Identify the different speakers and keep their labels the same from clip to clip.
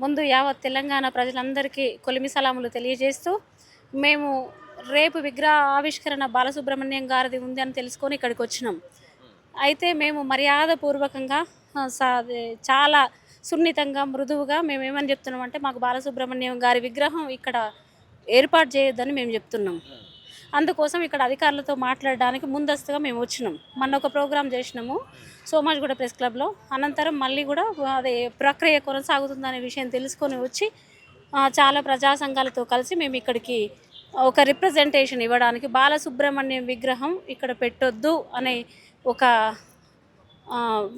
Speaker 1: ముందు యావత్ తెలంగాణ ప్రజలందరికీ కొలిమి సలాములు తెలియజేస్తూ మేము రేపు విగ్రహ ఆవిష్కరణ బాలసుబ్రహ్మణ్యం గారిది ఉంది అని తెలుసుకొని ఇక్కడికి వచ్చినాం. అయితే మేము మర్యాదపూర్వకంగా చాలా సున్నితంగా మృదువుగా మేము ఏమని చెప్తున్నామంటే మాకు బాలసుబ్రహ్మణ్యం గారి విగ్రహం ఇక్కడ ఏర్పాటు చేయొద్దని మేము చెప్తున్నాం. అందుకోసం ఇక్కడ అధికారులతో మాట్లాడడానికి ముందస్తుగా మేము వచ్చినాం. మొన్న ఒక ప్రోగ్రాం చేసినాము సోమాజిగూడ ప్రెస్ క్లబ్లో. అనంతరం మళ్ళీ కూడా అదే ప్రక్రియ కొనసాగుతుందనే విషయం తెలుసుకొని వచ్చి చాలా ప్రజా సంఘాలతో కలిసి మేము ఇక్కడికి ఒక రిప్రజెంటేషన్ ఇవ్వడానికి బాలసుబ్రహ్మణ్యం విగ్రహం ఇక్కడ పెట్టొద్దు అనే ఒక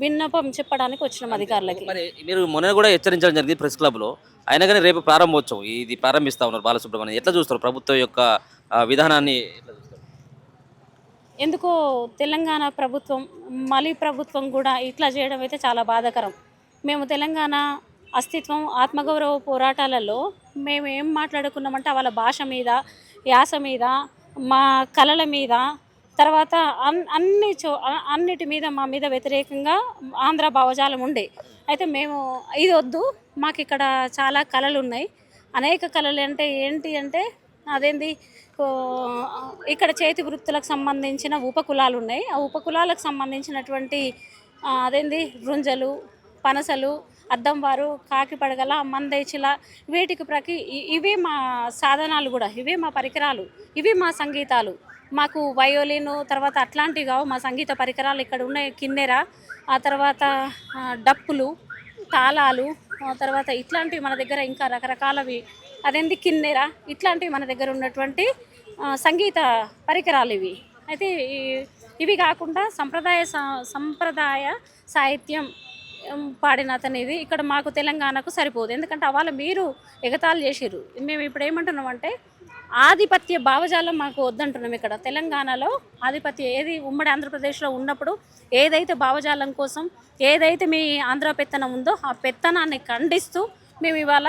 Speaker 1: విన్నపం చెప్పడానికి వచ్చినాం అధికారులకి.
Speaker 2: మరి మీరు మొన్న కూడా హెచ్చరించడం జరిగింది ప్రెస్ క్లబ్లో. అయినా కానీ రేపు ప్రారంభోత్సవం ఇది ప్రారంభిస్తా ఉన్నారు బాలసుబ్రహ్మణ్యం. ఎట్లా చూస్తారు ప్రభుత్వం యొక్క విధానాన్ని?
Speaker 1: ఎందుకో తెలంగాణ ప్రభుత్వం మళ్ళీ ప్రభుత్వం కూడా ఇట్లా చేయడం అయితే చాలా బాధాకరం. మేము తెలంగాణ అస్తిత్వం ఆత్మగౌరవ పోరాటాలలో మేము ఏం మాట్లాడుకున్నామంటే వాళ్ళ భాష మీద, యాస మీద, మా కళల మీద, తర్వాత అన్నిటి మీద మా మీద వ్యతిరేకంగా ఆంధ్ర భావజాలం ఉండే. అయితే మేము ఇది వద్దు, మాకు ఇక్కడ చాలా కళలు ఉన్నాయి. అనేక కళలు అంటే ఏంటి అంటే అదేంది ఇక్కడ చేతి వృత్తులకు సంబంధించిన ఉపకులాలు ఉన్నాయి. ఆ ఉపకులాలకు సంబంధించినటువంటి అదేంది రుంజలు, పనసలు, అద్దంవారు, కాకిపడగల, మందైచిల వీటికి ఇవే మా సాధనాలు కూడా, ఇవే మా పరికరాలు, ఇవి మా సంగీతాలు. మాకు వయోలిను తర్వాత అట్లాంటివి కావు మా సంగీత పరికరాలు. ఇక్కడ ఉన్నాయి కిన్నెర, ఆ తర్వాత డప్పులు, తాళాలు, తర్వాత ఇట్లాంటివి మన దగ్గర ఇంకా రకరకాలవి అదేంది కిన్నెర ఇట్లాంటివి మన దగ్గర ఉన్నటువంటి సంగీత పరికరాలు ఇవి. అయితే ఇవి కాకుండా సంప్రదాయ సాహిత్యం పాడిన అతనిది ఇక్కడ మాకు తెలంగాణకు సరిపోదు. ఎందుకంటే అవాళ మీరు ఎగతాళి చేసిర్రు. మేము ఇప్పుడు ఏమంటున్నామంటే ఆధిపత్య భావజాలం మాకు వద్దంటున్నాం. ఇక్కడ తెలంగాణలో ఆధిపత్య ఏది ఉమ్మడి ఆంధ్రప్రదేశ్లో ఉన్నప్పుడు ఏదైతే భావజాలం కోసం ఏదైతే మీ ఆంధ్ర పెత్తనం ఉందో ఆ పెత్తనాన్ని ఖండిస్తూ మేము ఇవాళ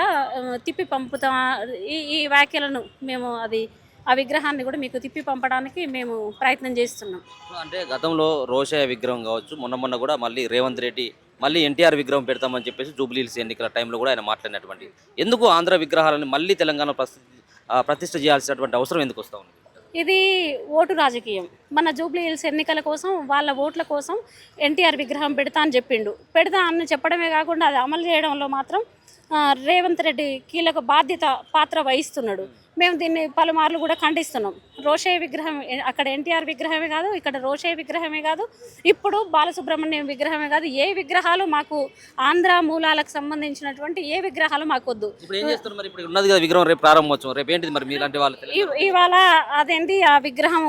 Speaker 1: తిప్పి పంపుతాం. ఈ వ్యాఖ్యలను మేము ఆ విగ్రహాన్ని కూడా మీకు తిప్పి పంపడానికి మేము ప్రయత్నం చేస్తున్నాం.
Speaker 2: అంటే గతంలో రోషయ్య విగ్రహం కావచ్చు, మొన్న కూడా మళ్ళీ రేవంత్ రెడ్డి మళ్ళీ ఎన్టీఆర్ విగ్రహం పెడతామని చెప్పేసి జూబ్లీహిల్స్ ఎన్నికల టైంలో కూడా ఆయన మాట్లాడినటువంటి ఎందుకు ఆంధ్ర విగ్రహాలను మళ్ళీ తెలంగాణ ప్రతిష్ఠ చేయాల్సినటువంటి అవసరం ఎందుకు వస్తూ ఉంది?
Speaker 1: ఇది ఓటు రాజకీయం. మన జూబ్లీహిల్స్ ఎన్నికల కోసం వాళ్ళ ఓట్ల కోసం ఎన్టీఆర్ విగ్రహం పెడతా అని చెప్పిండు. పెడతా అని చెప్పడమే కాకుండా అది అమలు చేయడంలో మాత్రం రేవంత్ రెడ్డి కీలక పాత్ర వహిస్తున్నాడు. మేము దీన్ని పలుమార్లు కూడా ఖండిస్తున్నాం. రోషయ్య విగ్రహం అక్కడ ఎన్టీఆర్ విగ్రహమే కాదు, ఇక్కడ రోషయ్య విగ్రహమే కాదు, ఇప్పుడు బాలసుబ్రహ్మణ్యం విగ్రహమే కాదు, ఏ విగ్రహాలు మాకు ఆంధ్ర మూలాలకు సంబంధించినటువంటి ఏ విగ్రహాలు మాకు వద్దు.
Speaker 2: విగ్రహం రేపు ప్రారంభోత్సవం రేపు ఏంటిది మరి మీలాంటి వాళ్ళు
Speaker 1: ఇవాళ అదేంటి ఆ విగ్రహం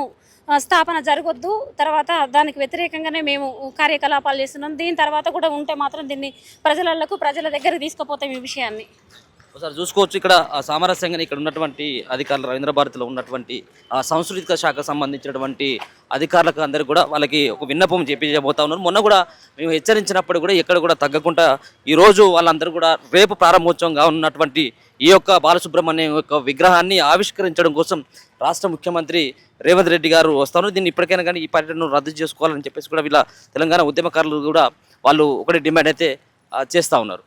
Speaker 1: స్థాపన జరగొద్దు, తర్వాత దానికి వ్యతిరేకంగానే మేము కార్యకలాపాలు చేస్తున్నాం. దీని తర్వాత కూడా ఉంటే మాత్రం దీన్ని ప్రజల దగ్గర తీసుకుపోతాం ఈ విషయాన్ని.
Speaker 2: ఒకసారి చూసుకోవచ్చు ఇక్కడ సామరస్యంగా ఇక్కడ ఉన్నటువంటి అధికారులు రవీంద్ర భారతిలో ఉన్నటువంటి సాంస్కృతిక శాఖకు సంబంధించినటువంటి అధికారులకు అందరికీ కూడా వాళ్ళకి ఒక విన్నపం చేపించబోతా ఉన్నారు. మొన్న కూడా మేము హెచ్చరించినప్పుడు కూడా ఎక్కడ కూడా తగ్గకుండా ఈరోజు వాళ్ళందరూ కూడా రేపు ప్రారంభోత్సవంగా ఉన్నటువంటి ఈ యొక్క బాలసుబ్రహ్మణ్యం యొక్క విగ్రహాన్ని ఆవిష్కరించడం కోసం రాష్ట్ర ముఖ్యమంత్రి రేవంత్ రెడ్డి గారు వస్తారు. దీన్ని ఇప్పటికైనా కానీ ఈ పర్యటనను రద్దు చేసుకోవాలని చెప్పేసి కూడా వీళ్ళ తెలంగాణ ఉద్యమకారులు కూడా వాళ్ళు ఒకటి డిమాండ్ అయితే చేస్తూ ఉన్నారు.